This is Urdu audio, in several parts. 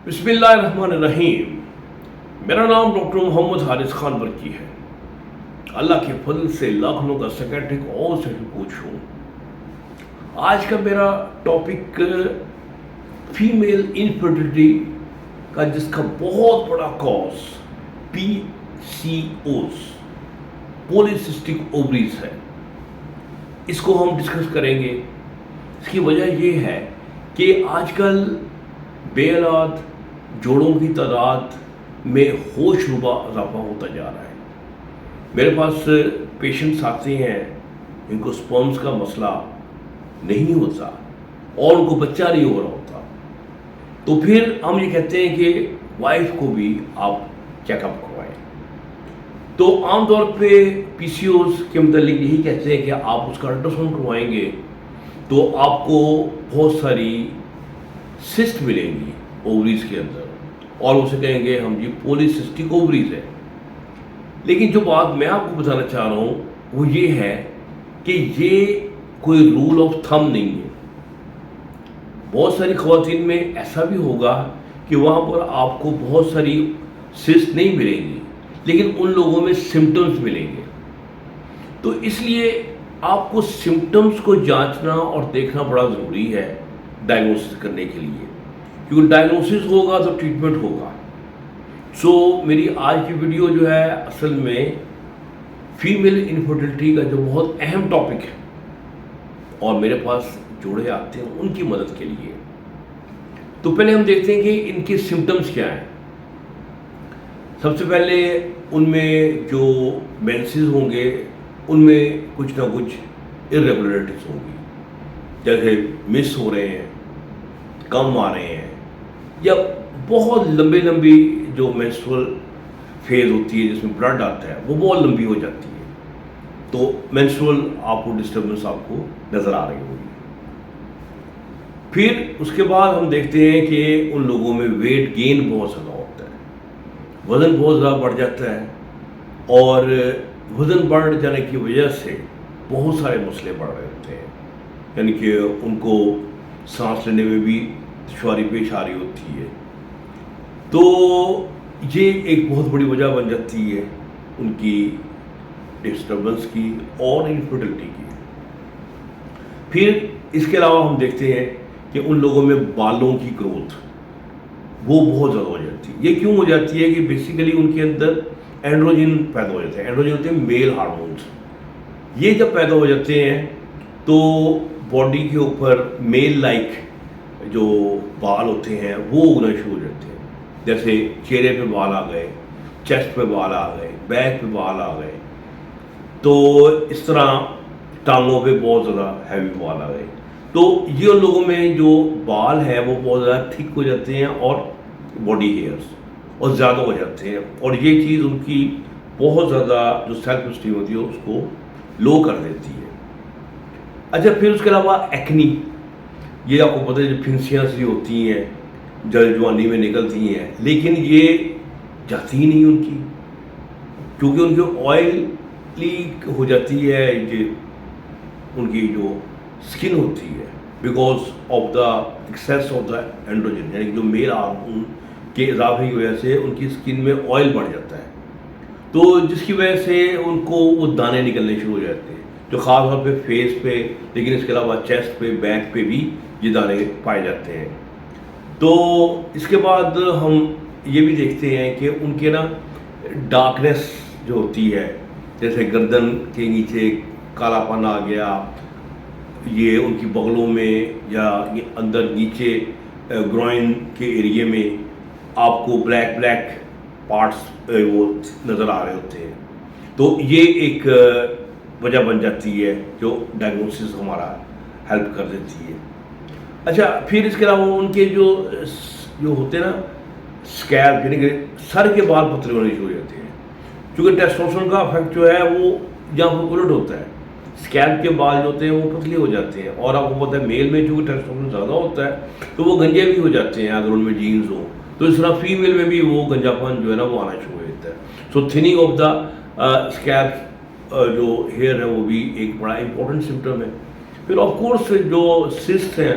بسم اللہ الرحمن الرحیم. میرا نام ڈاکٹر محمد حارث خان برکی ہے. اللہ کے فضل سے لکھنؤ کا سیکریٹرک اور سے کوچ ہوں. آج کا میرا ٹاپک فیمیل انفرٹیلٹی کا جس کا بہت بڑا کاز PCOS پولیسسٹک اووریز ہے. اس کو ہم ڈسکس کریں گے. اس کی وجہ یہ ہے کہ آج کل بے اولاد جوڑوں کی تعداد میں ہوش ربا اضافہ ہوتا جا رہا ہے. میرے پاس پیشنٹس آتے ہیں ان کو سپرمز کا مسئلہ نہیں ہوتا اور ان کو بچہ نہیں ہو رہا ہوتا, تو پھر ہم یہ کہتے ہیں کہ وائف کو بھی آپ چیک اپ کروائیں. تو عام طور پہ PCOS کے متعلق یہی کہتے ہیں کہ آپ اس کا الٹراساؤنڈ کروائیں گے تو آپ کو بہت ساری سسٹ ملیں گی اووریز کے اندر, اور اسے کہیں گے ہم جی پولیسسٹک اووریز ہے. لیکن جو بات میں آپ کو بتانا چاہ رہا ہوں وہ یہ ہے کہ یہ کوئی رول آف تھم نہیں ہے. بہت ساری خواتین میں ایسا بھی ہوگا کہ وہاں پر آپ کو بہت ساری سسٹ نہیں ملیں گی, لیکن ان لوگوں میں سمٹمز ملیں گے. تو اس لیے آپ کو سمٹمز کو جانچنا اور دیکھنا بڑا ضروری ہے ڈائگنوسس کرنے کے لیے, کیونکہ ڈائگنوسس ہوگا تو ٹریٹمنٹ ہوگا. سو میری آج کی ویڈیو جو ہے اصل میں فیمیل انفرٹیلٹی کا جو بہت اہم ٹاپک ہے اور میرے پاس جوڑے آتے ہیں ان کی مدد کے لیے. تو پہلے ہم دیکھتے ہیں کہ ان کے سمٹمز کیا ہیں. سب سے پہلے ان میں جو مینسز ہوں گے ان میں کچھ نہ کچھ ارریگولرٹیز ہوں گی, جیسے مس ہو رہے ہیں, کم آ رہے ہیں, یا بہت لمبی جو مینسٹرول فیز ہوتی ہے جس میں بلڈ آتا ہے وہ بہت لمبی ہو جاتی ہے. تو مینسٹرول آپ کو ڈسٹربنس آپ کو نظر آ رہی ہوگی. پھر اس کے بعد ہم دیکھتے ہیں کہ ان لوگوں میں ویٹ گین بہت زیادہ ہوتا ہے, وزن بہت زیادہ بڑھ جاتا ہے, اور وزن بڑھ جانے کی وجہ سے بہت سارے مسئلے بڑھ رہے ہوتے ہیں. یعنی کہ ان کو سانس لینے میں بھی دشواری پیش آ رہی ہوتی ہے. تو یہ ایک بہت بڑی وجہ بن جاتی ہے ان کی ڈسٹربنس کی اور انفرٹیلٹی کی. پھر اس کے علاوہ ہم دیکھتے ہیں کہ ان لوگوں میں بالوں کی گروتھ وہ بہت زیادہ ہو جاتی ہے. یہ کیوں ہو جاتی ہے کہ بیسیکلی ان کے اندر اینڈروجن پیدا ہو جاتے ہیں. اینڈروجن ہوتے ہیں میل ہارمونس. یہ جب پیدا ہو جاتے ہیں تو باڈی کے اوپر میل لائک جو بال ہوتے ہیں وہ اگنا شروع ہو جاتے ہیں. جیسے چہرے پہ بال آ گئے, چیسٹ پہ بال آ گئے, بیک پہ بال آ گئے. تو اس طرح ٹانگوں پہ بہت زیادہ ہیوی بال آ گئے. تو یہ ان لوگوں میں جو بال ہے وہ بہت زیادہ تھک ہو جاتے ہیں اور باڈی ہیئرس اور زیادہ ہو جاتے ہیں, اور یہ چیز ان کی بہت زیادہ جو سیلف اسٹیم ہوتی ہے اس کو لو کر دیتی ہے. اچھا, پھر اس کے علاوہ ایکنی, یہ آپ کو پتہ ہے جو پھنسیاں سی ہوتی ہیں جل جوانی میں نکلتی ہیں, لیکن یہ جاتی ہی نہیں ان کی, کیونکہ ان کی آئلی ہو جاتی ہے یہ ان کی جو اسکن ہوتی ہے, because of the access of the androgen, یعنی جو میل ہارمون کے اضافے کی وجہ سے ان کی اسکن میں آئل بڑھ جاتا ہے. تو جس کی وجہ سے ان کو وہ دانے نکلنے شروع ہو جاتے ہیں, جو خاص طور پہ فیس پہ, لیکن اس کے علاوہ چیسٹ پہ, بیک پہ بھی یہ دانے پائے جاتے ہیں. تو اس کے بعد ہم یہ بھی دیکھتے ہیں کہ ان کے نا ڈارکنیس جو ہوتی ہے, جیسے گردن کے نیچے کالا پن آ گیا, یہ ان کی بغلوں میں یا اندر نیچے گروئن کے ایریے میں آپ کو بلیک پارٹس وہ نظر آ رہے ہوتے ہیں. تو یہ ایک وجہ بن جاتی ہے جو ڈائگنوسس ہمارا ہیلپ کر دیتی ہے. اچھا, پھر اس کے علاوہ ان کے جو ہوتے ہیں نا اسکیلپ, یعنی کہ سر کے بال پتلے ہونے شروع ہو جاتے ہیں, کیونکہ ٹیسٹوسٹیرون کا افیکٹ جو ہے وہ یہاں پر الٹ ہوتا ہے. اسکیلپ کے بال جو ہوتے ہیں وہ پتلے ہو جاتے ہیں, اور آپ کو پتہ ہے میل میں چونکہ ٹیسٹوسٹیرون زیادہ ہوتا ہے تو وہ گنجے بھی ہو جاتے ہیں اگر ان میں جینز ہوں. تو اس طرح فیمیل میں بھی وہ گنجا پن جو ہے نا وہ آنا شروع ہو جاتا ہے. سو تھننگ آف دا اسکیلپ جو ہیئر ہے وہ بھی ایک بڑا امپورٹنٹ سمٹم ہے. پھر آف کورس جو سسٹ ہیں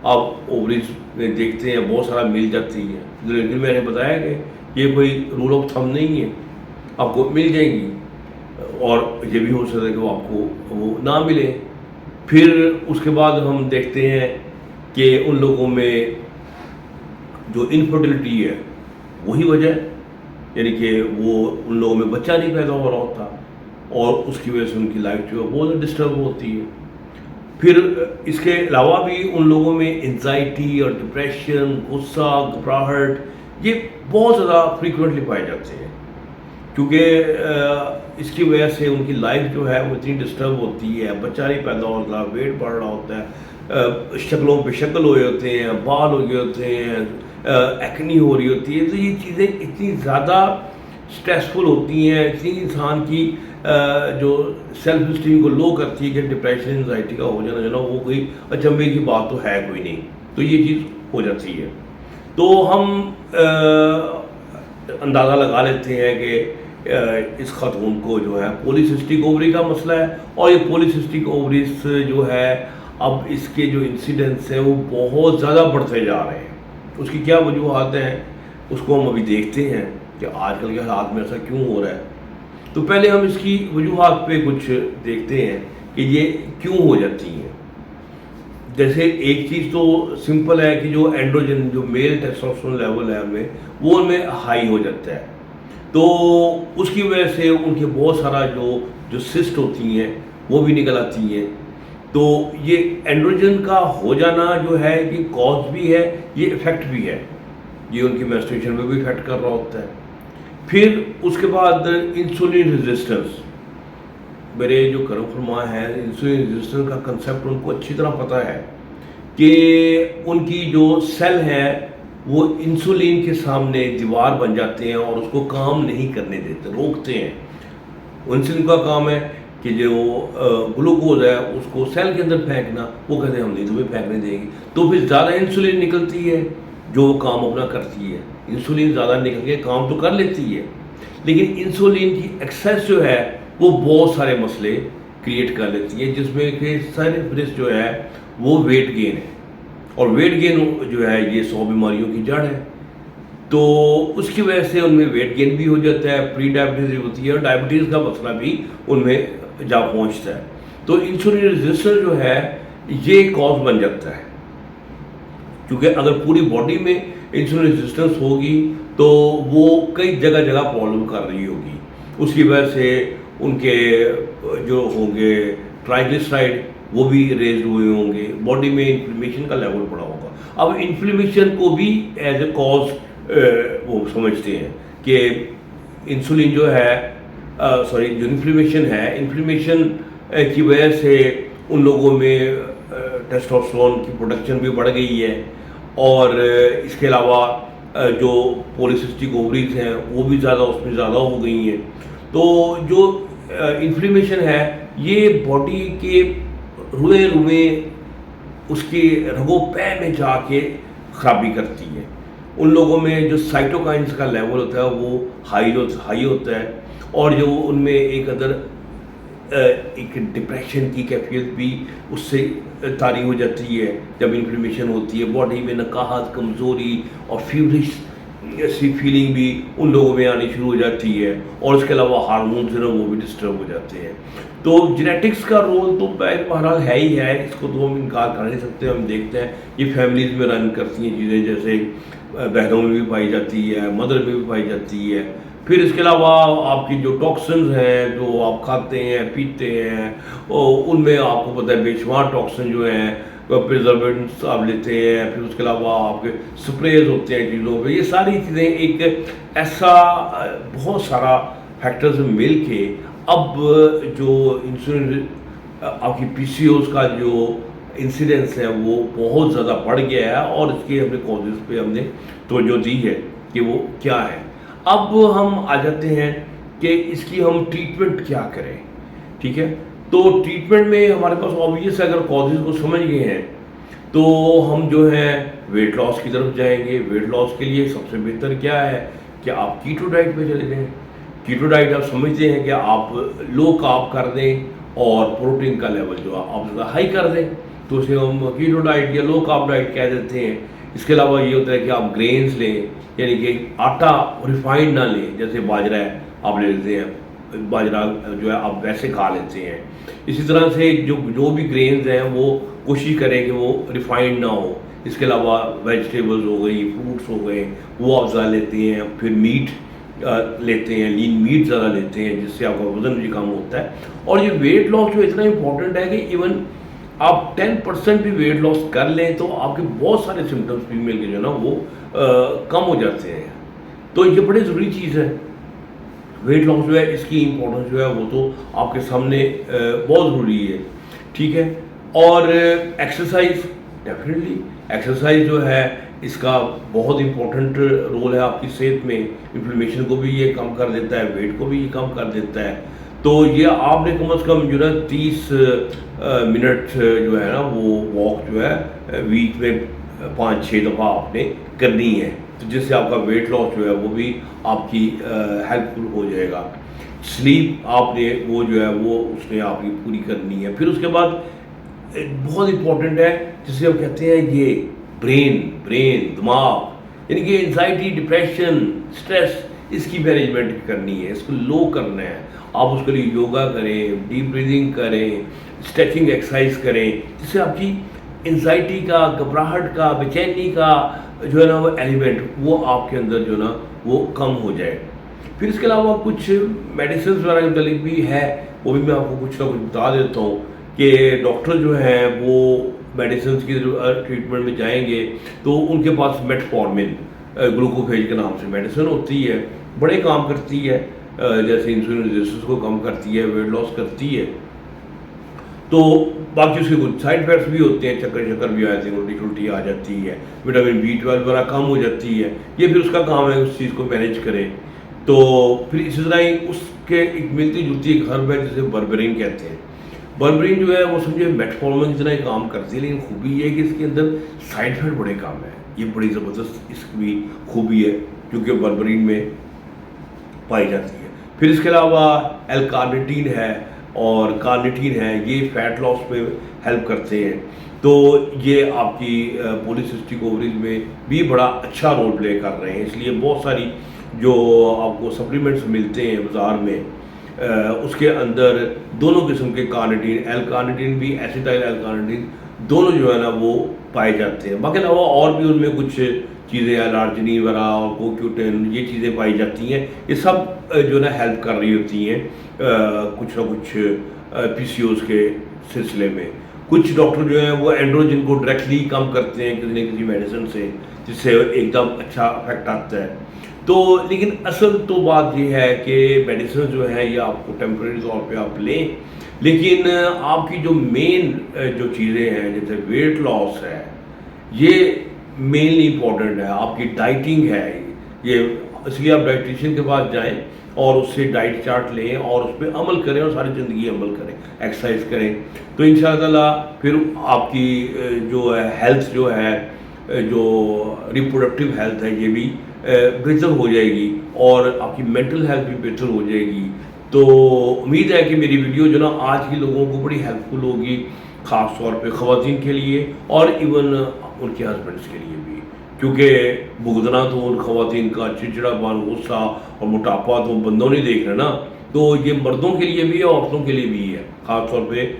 آپ اووریز میں دیکھتے ہیں بہت سارا مل جاتی ہے، لیکن میں نے بتایا کہ یہ کوئی رول آف تھم نہیں ہے، آپ کو مل جائیں گی، اور یہ بھی ہو سکتا ہے کہ وہ آپ کو وہ نہ ملے۔ پھر اس کے بعد ہم دیکھتے ہیں کہ ان لوگوں میں جو انفرٹیلٹی ہے وہی وجہ ہے، یعنی کہ وہ ان لوگوں میں بچہ نہیں پیدا ہو رہا ہوتا، اور اس کی وجہ سے ان کی لائف جو ہے بہت ڈسٹرب ہوتی ہے۔ پھر اس کے علاوہ بھی ان لوگوں میں انزائٹی اور ڈپریشن، غصہ، گھبراہٹ، یہ بہت زیادہ فریکوینٹلی پائے جاتے ہیں، کیونکہ اس کی وجہ سے ان کی لائف جو ہے وہ اتنی ڈسٹرب ہوتی ہے، بچہ نہیں پیدا ہوتا، ویٹ بڑھ رہا ہوتا ہے، شکلوں پہ شکل ہوئے ہوتے ہیں، بال ہو گئے ہوتے ہیں، ایکنی ہو رہی ہوتی ہے۔ تو یہ چیزیں اتنی زیادہ اسٹریسفل ہوتی ہیں، اتنی انسان کی جو سیلف اسٹیم کو لو کرتی ہے کہ ڈپریشن، انزائٹی کا ہو جانا جو نا وہ کوئی اچنبھے کی بات تو ہے کوئی نہیں، تو یہ چیز ہو جاتی ہے۔ تو ہم اندازہ لگا لیتے ہیں کہ اس خاتون کو جو ہے پولیسسٹک اووری کا مسئلہ ہے، اور یہ پولیسسٹک اووریز جو ہے اب اس کے جو انسیڈنٹس ہیں وہ بہت زیادہ بڑھتے جا رہے ہیں۔ اس کی کیا وجوہات ہیں اس کو ہم ابھی دیکھتے ہیں کہ آج کل کے حالات میں ایسا کیوں ہو رہا ہے۔ تو پہلے ہم اس کی وجوہات پہ کچھ دیکھتے ہیں کہ یہ کیوں ہو جاتی ہیں۔ جیسے ایک چیز تو سمپل ہے کہ جو اینڈروجن، جو میل ٹیسٹوسٹیرون لیول ہے ہمیں، وہ ان میں ہائی ہو جاتا ہے، تو اس کی وجہ سے ان کے بہت سارا جو سسٹ ہوتی ہیں وہ بھی نکل آتی ہیں۔ تو یہ اینڈروجن کا ہو جانا جو ہے یہ کاز بھی ہے، یہ افیکٹ بھی ہے، یہ ان کی مینسٹریشن پہ بھی افیکٹ کر رہا ہوتا ہے۔ پھر اس کے بعد انسولین ریزسٹنس، میرے جو کرم فرما ہے انسولین ریزسٹنس کا کنسیپٹ ان کو اچھی طرح پتہ ہے کہ ان کی جو سیل ہے وہ انسولین کے سامنے دیوار بن جاتے ہیں اور اس کو کام نہیں کرنے دیتے، روکتے ہیں۔ انسولین کا کام ہے کہ جو گلوکوز ہے اس کو سیل کے اندر پھینکنا، وہ کہتے ہیں ہم نہیں تمہیں پھینکنے دیں گے، تو پھر زیادہ انسولین نکلتی ہے جو کام اپنا کرتی ہے۔ انسولین زیادہ نکل کے کام تو کر لیتی ہے، لیکن انسولین کی ایکسیس جو ہے وہ بہت سارے مسئلے کریٹ کر لیتی ہے، جس میں کہ سارے فہرست جو ہے وہ ویٹ گین ہے، اور ویٹ گین جو ہے یہ 100 بیماریوں کی جڑ ہے۔ تو اس کی وجہ سے ان میں ویٹ گین بھی ہو جاتا ہے، پری ڈائبٹیز ہوتی ہے، اور ڈائبٹیز کا مسئلہ بھی ان میں جا پہنچتا ہے۔ تو انسولین ریزسٹنس جو ہے یہ کاز بن جاتا ہے، کیونکہ اگر پوری باڈی میں انسولین ریزسٹنس ہوگی تو وہ کئی جگہ پرابلم کر رہی ہوگی، اس کی وجہ سے ان کے جو ہوں گے ٹرائیگلیسرائڈ وہ بھی ریزڈ ہوئے ہوں گے، باڈی میں انفلیمیشن کا لیول بڑھا ہوگا۔ اب انفلیمیشن کو بھی ایز اے کاز وہ سمجھتے ہیں کہ انسولین جو ہے جو انفلیمیشن ہے، انفلیمیشن کی وجہ سے ان لوگوں میں ٹیسٹوسٹیرون کی پروڈکشن بھی بڑھ گئی ہے، اور اس کے علاوہ جو پولیسسٹک اووریز ہیں وہ بھی اس میں زیادہ ہو گئی ہیں۔ تو جو انفلیمیشن ہے یہ باڈی کے روئے اس کے رگو پے میں جا کے خرابی کرتی ہے۔ ان لوگوں میں جو سائٹوکائنس کا لیول ہوتا ہے وہ ہائی ہوتا ہے، اور جو ان میں ایک ڈپریشن کی کیفیت بھی اس سے طاری ہو جاتی ہے۔ جب انفلیمیشن ہوتی ہے باڈی میں نکاہت، کمزوری اور فیورش ایسی فیلنگ بھی ان لوگوں میں آنی شروع ہو جاتی ہے، اور اس کے علاوہ ہارمونز جو وہ بھی ڈسٹرب ہو جاتے ہیں۔ تو جینیٹکس کا رول تو بہرحال ہے ہی ہے، اس کو تو ہم انکار کر نہیں سکتے۔ ہم دیکھتے ہیں یہ فیملیز میں رن کرتی ہیں چیزیں، جیسے بہنوں میں بھی پائی جاتی ہے، مدر میں بھی پائی جاتی ہے۔ پھر اس کے علاوہ آپ کی جو ٹاکسنز ہیں جو آپ کھاتے ہیں پیتے ہیں، ان میں آپ کو پتہ ہے بے شمار ٹاکسن جو ہیں، پریزرویٹنٹس آپ لیتے ہیں، پھر اس کے علاوہ آپ کے سپریز ہوتے ہیں چیزوں پہ، یہ ساری چیزیں ایک ایسا بہت سارا فیکٹرز مل کے اب جو انسولین آپ کی پی سی اوز کا جو انسیڈنس ہے وہ بہت زیادہ بڑھ گیا ہے، اور اس کے اپنے کازز پہ ہم نے توجہ دی ہے کہ وہ کیا ہے۔ اب ہم آ جاتے ہیں کہ اس کی ہم ٹریٹمنٹ کیا کریں، ٹھیک ہے؟ تو ٹریٹمنٹ میں ہمارے پاس آبویس اگر کازز کو سمجھ گئے ہیں تو ہم جو ہے ویٹ لاس کی طرف جائیں گے۔ ویٹ لاس کے لیے سب سے بہتر کیا ہے کہ آپ کیٹو ڈائٹ پہ چلے جائیں۔ کیٹو ڈائٹ آپ سمجھتے ہیں کہ آپ لو کارب کر دیں اور پروٹین کا لیول جو آپ زیادہ ہائی کر دیں، تو اسے ہم کیٹو ڈائٹ یا لو کارب ڈائٹ کہہ دیتے ہیں. اس کے علاوہ یہ ہوتا ہے کہ آپ گرینز لیں, یعنی کہ آٹا ریفائنڈ نہ لیں, جیسے باجرہ ہے آپ لے لیتے ہیں, باجرہ جو ہے آپ ویسے کھا لیتے ہیں. اسی طرح سے جو بھی گرینز ہیں وہ کوشش کریں کہ وہ ریفائنڈ نہ ہو. اس کے علاوہ ویجیٹیبلز ہو گئی, فروٹس ہو گئے, وہ آپ زیادہ لیتے ہیں. پھر میٹ لیتے ہیں, لین میٹ زیادہ لیتے ہیں, جس سے آپ کا وزن بھی کم ہوتا ہے. اور یہ ویٹ لاس جو اتنا امپورٹنٹ ہے کہ ایون آپ 10% بھی ویٹ لاس کر لیں تو آپ کے بہت سارے سمٹمس فیمیل کے جو ہے نا وہ کم ہو جاتے ہیں. تو یہ بڑی ضروری چیز ہے. ویٹ لاس جو ہے اس کی امپورٹنس جو ہے وہ تو آپ کے سامنے بہت ضروری ہے, ٹھیک ہے. اور ایکسرسائز, ڈیفینیٹلی ایکسرسائز جو ہے اس کا بہت امپورٹنٹ رول ہے آپ کی صحت میں. انفلیمیشن کو بھی یہ کم کر دیتا ہے, ویٹ کو بھی یہ کم کر دیتا ہے. تو یہ آپ نے کم از کم جو ہے 30 منٹ جو ہے نا وہ واک جو ہے ویک میں 5-6 دفعہ آپ نے کرنی ہے, تو جس سے آپ کا ویٹ لاس جو ہے وہ بھی آپ کی ہیلپ فل ہو جائے گا. سلیپ آپ نے وہ جو ہے وہ اس نے آپ کی پوری کرنی ہے. پھر اس کے بعد بہت امپورٹنٹ ہے جسے ہم کہتے ہیں یہ برین دماغ, یعنی کہ انزائٹی, ڈپریشن, اسٹریس, اس کی مینجمنٹ کرنی ہے, اس کو لو کرنا ہے. آپ اس کے لیے یوگا کریں, ڈیپ بریدنگ کریں, اسٹریچنگ ایکسرسائز کریں, جس سے آپ کی انزائٹی کا, گھبراہٹ کا, بے چینی کا جو ہے نا وہ ایلیمنٹ وہ آپ کے اندر جو ہے نا وہ کم ہو جائے. پھر اس کے علاوہ کچھ میڈیسنز وغیرہ کے متعلق بھی ہے, وہ بھی میں آپ کو کچھ نہ کچھ بتا دیتا ہوں کہ ڈاکٹر جو ہیں وہ میڈیسنز کی ٹریٹمنٹ میں جائیں گے تو ان کے پاس میٹفارمن گلوکوفیج کے نام سے میڈیسن ہوتی ہے, بڑے کام کرتی ہے, جیسے انسولین ریزسٹنس کو کم کرتی ہے, ویٹ لاس کرتی ہے. تو باقی اس کے کچھ سائڈ افیکٹس بھی ہوتے ہیں, چکر بھی آتے ہیں, الٹی آ جاتی ہے, وٹامن B12 وغیرہ کم ہو جاتی ہے. یہ پھر اس کا کام ہے اس چیز کو مینیج کریں. تو پھر اسی طرح ہی اس کے ایک ملتی جلتی ایک ہرب ہے جسے بربرین کہتے ہیں. بربرین جو ہے وہ سمجھے میٹفارمن کی طرح ہی کام کرتی ہے, لیکن خوبی یہ ہے کہ اس کے اندر سائڈ افیکٹ بڑے کام ہیں. یہ بڑی زبردست اس کی بھی خوبی ہے کیونکہ بربرین میں پائی جاتی ہے. پھر اس کے علاوہ ایل کارنیٹین ہے اور کارنیٹین ہے, یہ فیٹ لاس میں ہیلپ کرتے ہیں. تو یہ آپ کی پولیسسٹک اووریز میں بھی بڑا اچھا رول پلے کر رہے ہیں. اس لیے بہت ساری جو آپ کو سپلیمنٹس ملتے ہیں بازار میں, اس کے اندر دونوں قسم کے کارنیٹین, ایل کارنیٹین بھی, ایسیٹائل ایل کارنیٹین, دونوں جو ہے نا وہ پائے جاتے ہیں. باقی علاوہ اور بھی ان میں کچھ چیزیں, الارجنین وغیرہ اور کوکیوٹین, یہ چیزیں پائی جاتی ہیں. یہ سب جو ہے نا ہیلپ کر رہی ہوتی ہیں کچھ نہ کچھ PCOS کے سلسلے میں. کچھ ڈاکٹر جو ہیں وہ اینڈروجن کو ڈائریکٹلی کم کرتے ہیں کسی نہ کسی میڈیسن سے, جس سے ایک دم اچھا افیکٹ آتا ہے. تو لیکن اصل تو بات یہ ہے کہ میڈیسن جو ہے یہ آپ کو ٹیمپریری طور پہ آپ لیں, لیکن آپ کی جو مین جو چیزیں ہیں جیسے ویٹ لاس ہے یہ مینلی امپورٹنٹ ہے. آپ کی ڈائٹنگ ہے یہ, اس لیے آپ ڈائٹیشین کے پاس جائیں اور اس سے ڈائٹ چارٹ لیں اور اس پہ عمل کریں اور ساری زندگی عمل کریں, ایکسرسائز کریں. تو ان شاء اللہ تعالیٰ پھر آپ کی جو ہے ہیلتھ جو ہے, جو ریپروڈکٹیو ہیلتھ ہے, یہ بھی بہتر ہو جائے گی اور آپ کی مینٹل ہیلتھ بھی بہتر ہو جائے گی. تو امید ہے کہ میری ویڈیو جو نا آج کی لوگوں کو بڑی ہیلپ فل ہوگی, خاص طور پہ خواتین کے لیے اور ایون ان کے ہسبینڈس کے لیے بھی, کیونکہ بھگتنا تو ان خواتین کا چڑچڑا پن, غصہ اور موٹاپا تو بندوں نہیں دیکھ رہے نا, تو یہ مردوں کے لیے بھی ہے, عورتوں کے لیے بھی ہے, خاص طور پہ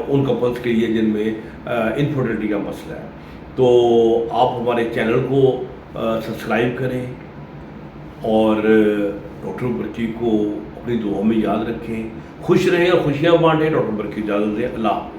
ان کپلس کے لیے جن میں انفرٹیلٹی کا مسئلہ ہے. تو آپ ہمارے چینل کو سبسکرائب کریں اور ڈاکٹر برقی کو اپنی دعاؤں میں یاد رکھیں. خوش رہیں اور خوشیاں بانٹیں. ڈاکٹر برقی اجازت دیں. اللہ حافظ.